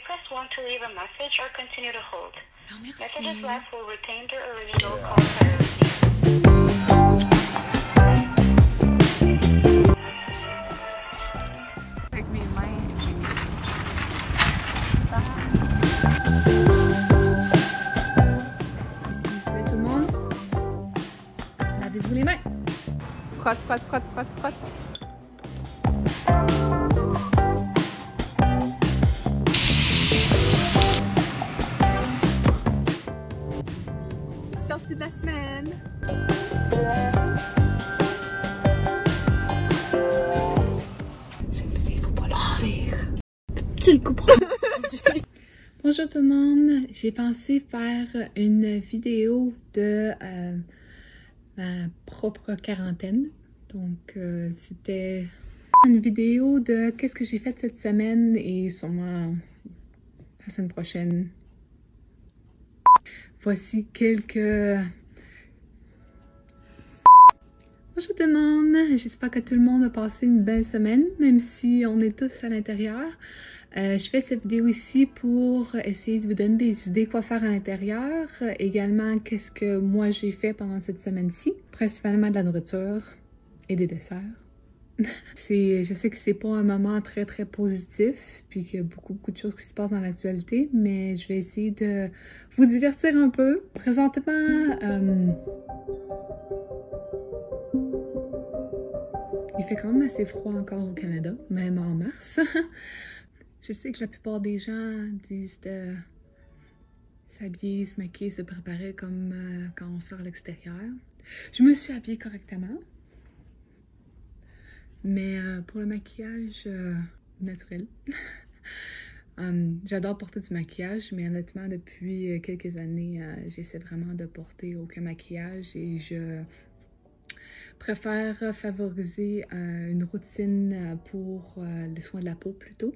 press 1 to leave a message or continue to hold. Non, merci. Messages left will retain their original call priority. Avec mes mains. Salut tout le monde. Lavez-vous les mains. Frotte, frotte, frotte, frotte, frotte. Sortie de la semaine. Je sais, faut pas le dire. Tu le comprends. Bonjour tout le monde. J'ai pensé faire une vidéo de ma propre quarantaine. Donc, c'était une vidéo de qu'est-ce que j'ai fait cette semaine et sûrement la semaine prochaine. Voici quelques... Bonjour tout le monde, j'espère que tout le monde a passé une belle semaine, même si on est tous à l'intérieur. Je fais cette vidéo ici pour essayer de vous donner des idées quoi faire à l'intérieur. Également, qu'est-ce que moi j'ai fait pendant cette semaine-ci. Principalement de la nourriture et des desserts. Je sais que c'est pas un moment très positif, puis qu'il y a beaucoup de choses qui se passent dans l'actualité, mais je vais essayer de vous divertir un peu. Présentement, il fait quand même assez froid encore au Canada, même en mars. Je sais que la plupart des gens disent de s'habiller, se maquiller, se préparer comme quand on sort à l'extérieur. Je me suis habillée correctement. Mais pour le maquillage naturel, j'adore porter du maquillage, mais honnêtement, depuis quelques années, j'essaie vraiment de porter aucun maquillage et je préfère favoriser une routine pour le soin de la peau plutôt.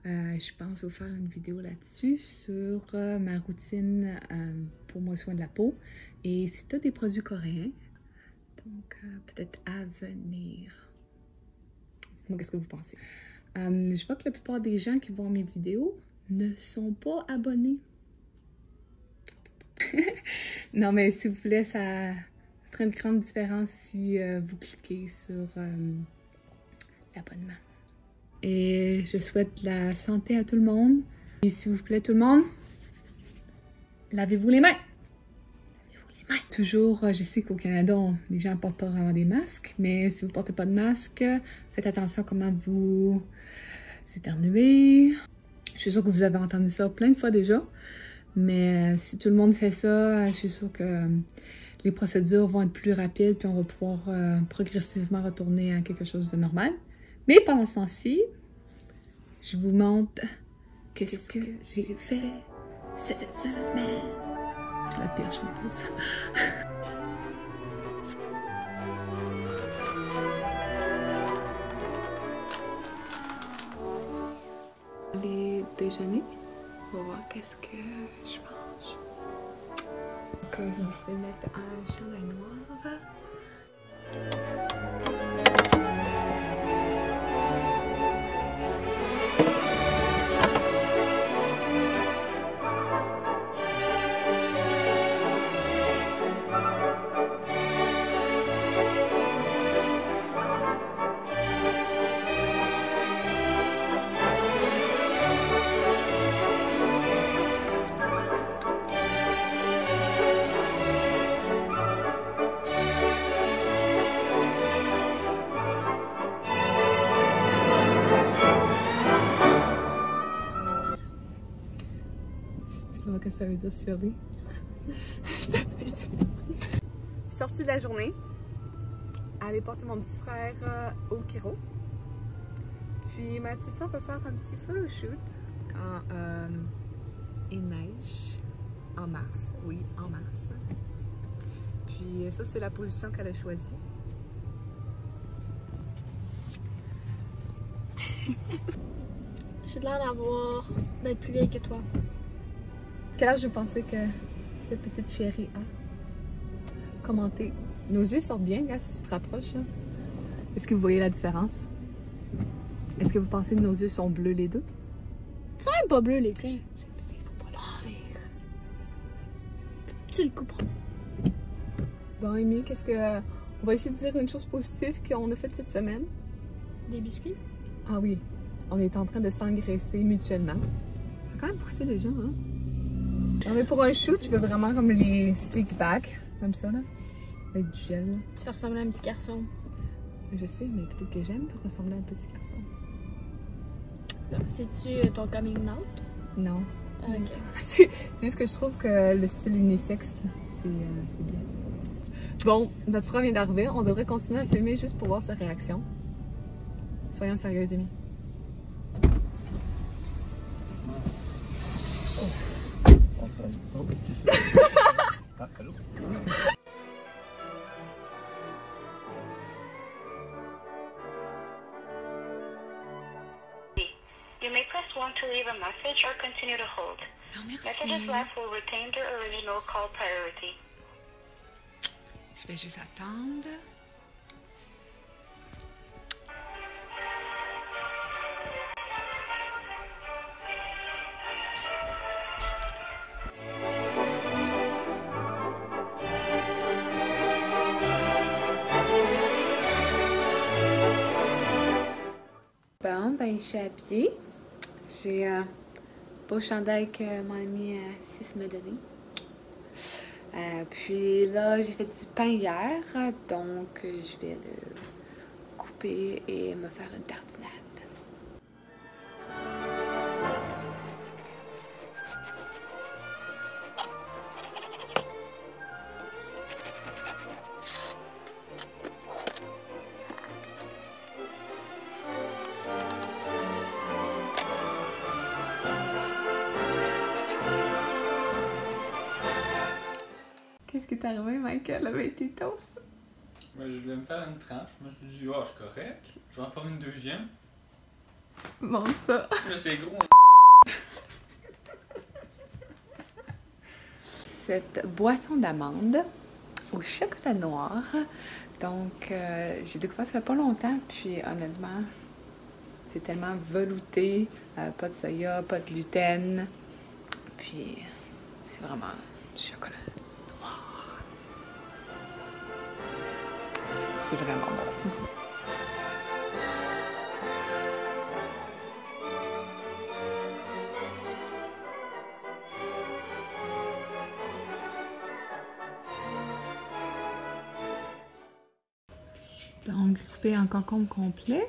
Je pense vous faire une vidéo là-dessus sur ma routine pour mon soin de la peau et c'est tous des produits coréens, donc peut-être à venir. Dites-moi qu'est-ce que vous pensez. Je vois que la plupart des gens qui voient mes vidéos ne sont pas abonnés. Non, mais s'il vous plaît, ça ferait une grande différence si vous cliquez sur l'abonnement. Et je souhaite la santé à tout le monde. Et s'il vous plaît, tout le monde, lavez-vous les mains. Toujours, je sais qu'au Canada, les gens ne portent pas vraiment des masques, mais si vous ne portez pas de masque, faites attention à comment vous éternuez. Je suis sûre que vous avez entendu ça plein de fois déjà, mais si tout le monde fait ça, je suis sûre que les procédures vont être plus rapides puis on va pouvoir progressivement retourner à quelque chose de normal. Mais pendant ce temps-ci, je vous montre qu'est-ce que j'ai fait cette semaine. La pire chanteuse. Les déjeuner. On va voir qu'est-ce que je mange. Donc, j'ai décidé de mettre un chandail noir. Qu'est-ce que ça veut dire Shirley? Je suis sortie de la journée, aller porter mon petit frère au chiro. Puis ma petite soeur va faire un petit photoshoot quand il neige en mars. Oui, en mars. Puis ça, c'est la position qu'elle a choisie. J'ai l'air d'être plus vieille que toi. Quel âge vous pensez que cette petite chérie a? Commentez. Nos yeux sortent bien, gars, si tu te rapproches. Est-ce que vous voyez la différence? Est-ce que vous pensez que nos yeux sont bleus les deux? Ils sont même pas bleus, les tiens. Je sais, faut pas le dire. Tu le couperas. Bon, Amy, qu'est-ce que... On va essayer de dire une chose positive qu'on a faite cette semaine. Des biscuits? Ah oui, on est en train de s'engraisser mutuellement. Ça a quand même poussé les gens, hein? Non, mais pour un shoot, je veux vraiment comme les slick back, comme ça, là. Avec du gel, là. Tu fais ressembler à un petit garçon. Je sais, mais peut-être que j'aime ressembler à un petit garçon. C'est-tu ton coming out? Non. Ah, ok. C'est juste que je trouve que le style unisexe, c'est bien. Bon, notre frère vient d'arriver. On devrait continuer à filmer juste pour voir sa réaction. Soyons sérieux, Amy. You may press 1 to leave a message or continue to hold. Non, merci. Messages left will retain their original call priority. Je vais juste attendre. Bon, ben, je suis habillée. J'ai un beau chandail que mon ami Sis m'a donné. Puis là, j'ai fait du pain hier, donc je vais le couper et me faire une tartinade. Qu'est-ce qui t'est arrivé, Michael, avec tes toasts? Ben, je voulais me faire une tranche. Je me suis dit, oh, je suis correct. Je vais en faire une deuxième. Montre ça. Là, c'est gros. Cette boisson d'amande au chocolat noir. Donc, j'ai découvert ça fait pas longtemps, puis honnêtement, c'est tellement velouté. Pas de soya, pas de gluten. Puis, c'est vraiment du chocolat. C'est vraiment bon. Donc, coupé en concombre complet.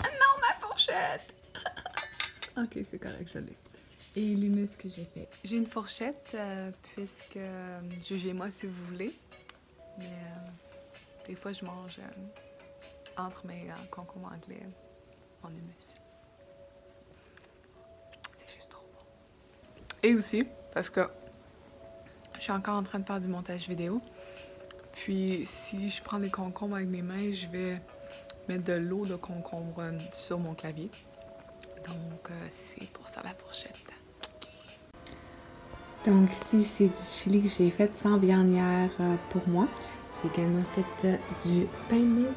Ah non, ma fourchette! Ok, c'est correct, je l'ai. Et l'hummus que j'ai fait. J'ai une fourchette, puisque jugez-moi si vous voulez. Mais des fois, je mange entre mes concombres anglais en hummus. C'est juste trop bon. Et aussi, parce que je suis encore en train de faire du montage vidéo. Puis, si je prends les concombres avec mes mains, je vais mettre de l'eau de concombre sur mon clavier. Donc, c'est pour ça la fourchette. Donc, ici, c'est du chili que j'ai fait sans viande hier pour moi. J'ai également fait du pain maison.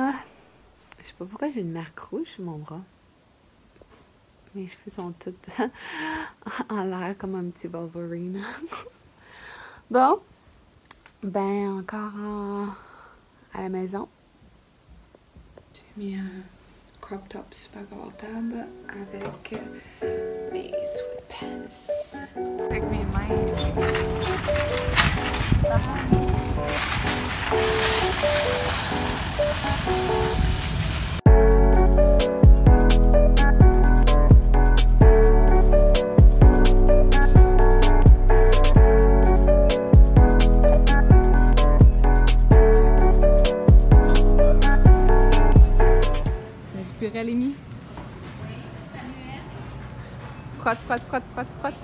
Ah, je sais pas pourquoi j'ai une marque rouge sur mon bras. Mes cheveux sont tous en l'air comme un petit Wolverine. Bon, ben encore à la maison. J'ai mis un crop top super confortable avec mes sweatpants. Avec mes mains. Rémi? Oui, salut. Frotte, frotte, frotte, frotte, frotte.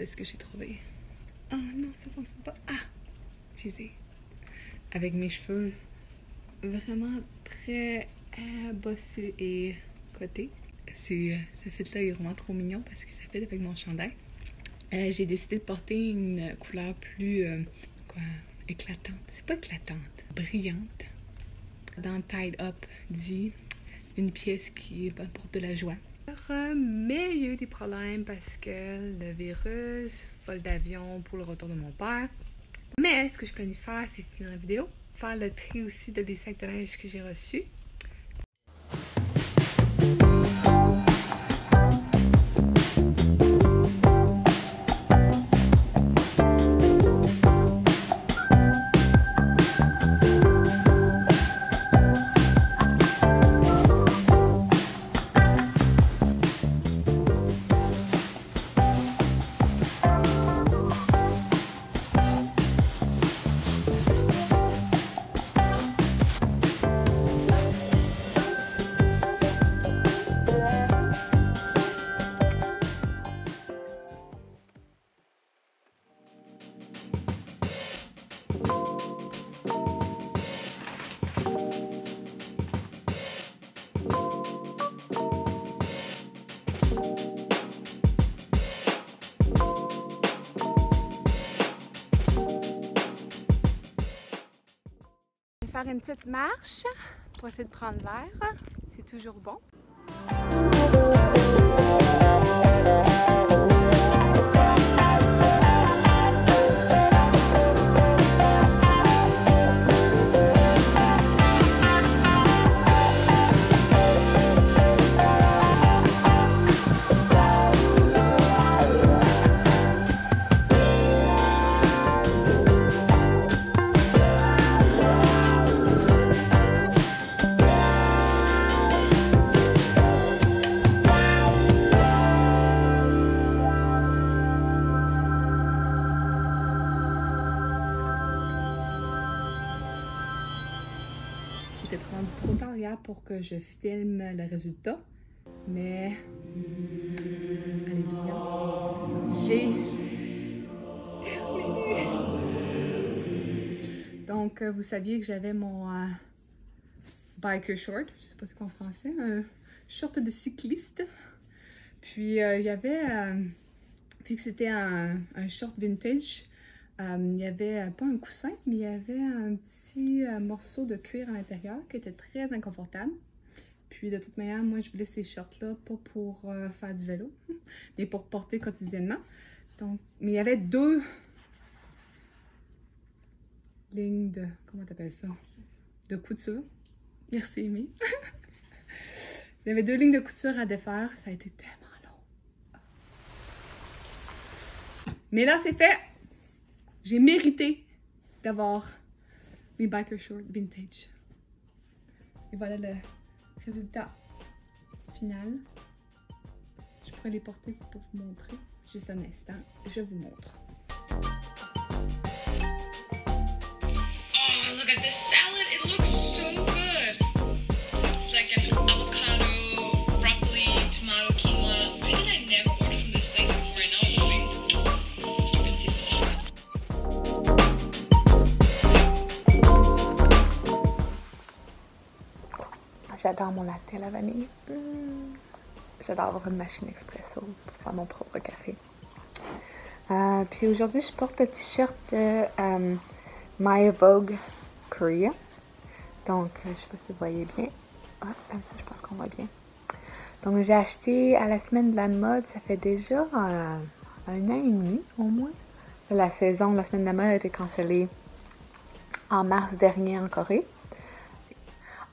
est-ce que j'ai trouvé? Oh non, ça fonctionne pas. Ah! Je les ai. Avec mes cheveux vraiment très bossus et cotés. Ce fit-là est vraiment trop mignon parce que ça fait avec mon chandail. J'ai décidé de porter une couleur plus éclatante. C'est pas éclatante, brillante. Dans Tied Up dit une pièce qui apporte de la joie. Mais il y a eu des problèmes parce que le virus, vol d'avion pour le retour de mon père. Mais ce que je planifie faire, c'est finir la vidéo, faire le tri aussi des sacs de neige que j'ai reçus. Faire une petite marche pour essayer de prendre l'air. C'est toujours bon. J'étais rendu trop tard hier pour que je filme le résultat, mais alléluia, j'ai terminé. Donc, vous saviez que j'avais mon biker short, je sais pas c'est quoi en français, un short de cycliste. Puis il y avait, vu que c'était un short vintage, il y avait pas un coussin, mais il y avait un petit morceau de cuir à l'intérieur qui était très inconfortable. Puis de toute manière, moi je voulais ces shorts-là pas pour faire du vélo, mais pour porter quotidiennement. Donc, mais il y avait deux lignes de, comment t'appelles ça? De couture. Merci, Amy. Il y avait deux lignes de couture à défaire. Ça a été tellement long. Mais là, c'est fait. J'ai mérité d'avoir mes biker shorts vintage. Et voilà le résultat final. Je pourrais les porter pour vous montrer. Juste un instant, je vous montre. Oh, look at this salad. It looks so good. It's like an avocado, broccoli, tomato, quinoa. Why did I never order from this place before? And now I'm going stupid decision. J'adore mon latte à la vanille. J'adore avoir une machine expresso pour faire mon propre café. Puis aujourd'hui, je porte le t-shirt de My Vogue Korea. Donc, je ne sais pas si vous voyez bien. Ah, comme ça, je pense qu'on voit bien. Donc, j'ai acheté à la semaine de la mode, ça fait déjà un an et demi au moins. La saison, la semaine de la mode a été cancellée en mars dernier en Corée.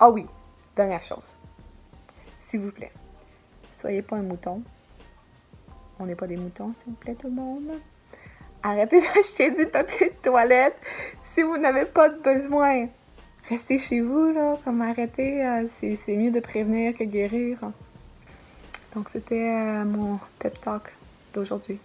Ah oui, dernière chose. S'il vous plaît, soyez pas un mouton. On n'est pas des moutons, s'il vous plaît, tout le monde. Arrêtez d'acheter du papier de toilette si vous n'avez pas de besoin. Restez chez vous, là, comme arrêtez. C'est mieux de prévenir que guérir. Donc, c'était mon pep talk d'aujourd'hui.